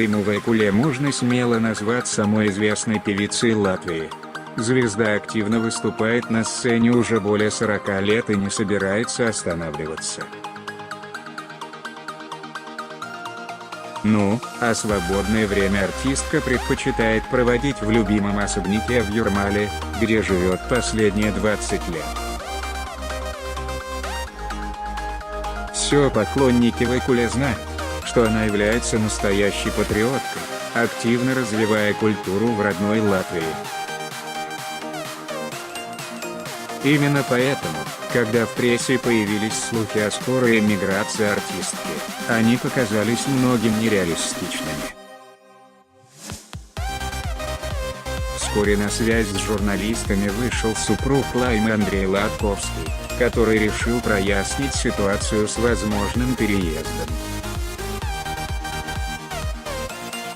Лайму Вайкуле можно смело назвать самой известной певицей Латвии. Звезда активно выступает на сцене уже более 40 лет и не собирается останавливаться. А свободное время артистка предпочитает проводить в любимом особняке в Юрмале, где живет последние 20 лет. Все поклонники Вайкуле знают, что она является настоящей патриоткой, активно развивая культуру в родной Латвии. Именно поэтому, когда в прессе появились слухи о скорой эмиграции артистки, они показались многим нереалистичными. Вскоре на связь с журналистами вышел супруг Лаймы Андрей Латковский, который решил прояснить ситуацию с возможным переездом.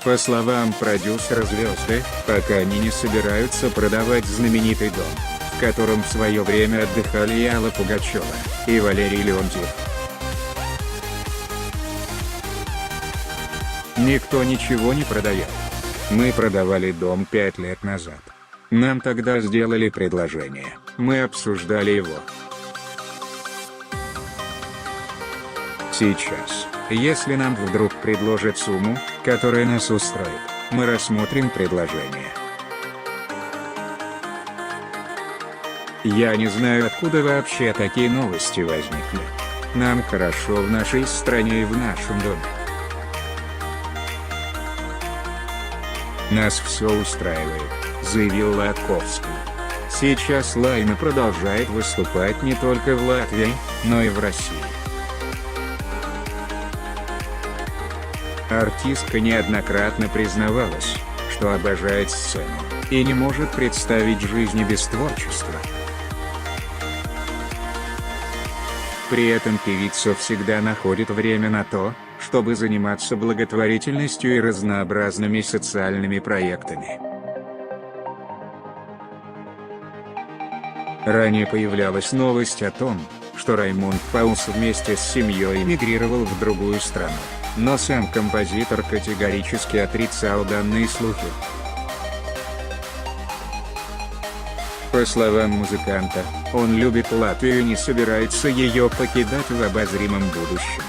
По словам продюсера звезды, пока они не собираются продавать знаменитый дом, в котором в свое время отдыхали и Алла Пугачева, и Валерий Леонтьев. Никто ничего не продает. Мы продавали дом 5 лет назад. Нам тогда сделали предложение, мы обсуждали его. Сейчас, если нам вдруг предложат сумму, которая нас устроит, мы рассмотрим предложение. Я не знаю, откуда вообще такие новости возникли. Нам хорошо в нашей стране и в нашем доме. Нас все устраивает, заявил Латковский. Сейчас Лайма продолжает выступать не только в Латвии, но и в России. Артистка неоднократно признавалась, что обожает сцену, и не может представить жизни без творчества. При этом певица всегда находит время на то, чтобы заниматься благотворительностью и разнообразными социальными проектами. Ранее появлялась новость о том, что Раймунд Паулс вместе с семьей эмигрировал в другую страну, но сам композитор категорически отрицал данные слухи. По словам музыканта, он любит Латвию и не собирается ее покидать в обозримом будущем.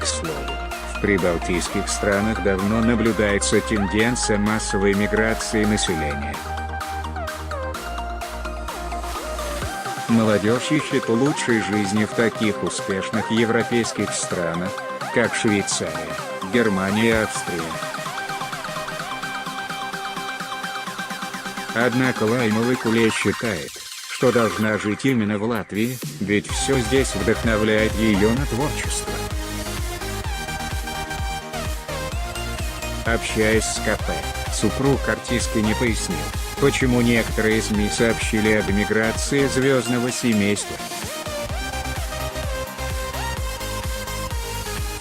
К слову, в прибалтийских странах давно наблюдается тенденция массовой миграции населения. Молодежь ищет лучшей жизни в таких успешных европейских странах, как Швейцария, Германия и Австрия. Однако Лайма Вайкуле считает, что должна жить именно в Латвии, ведь все здесь вдохновляет ее на творчество. Общаясь с КП, супруг артистки не пояснил, почему некоторые СМИ сообщили об эмиграции звездного семейства.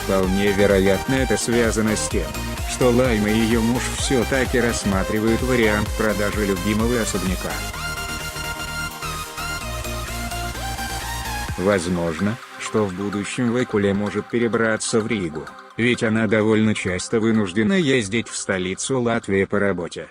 Вполне вероятно, это связано с тем, что Лайма и ее муж все-таки рассматривают вариант продажи любимого особняка. Возможно, что в будущем Вайкуле может перебраться в Ригу, ведь она довольно часто вынуждена ездить в столицу Латвии по работе.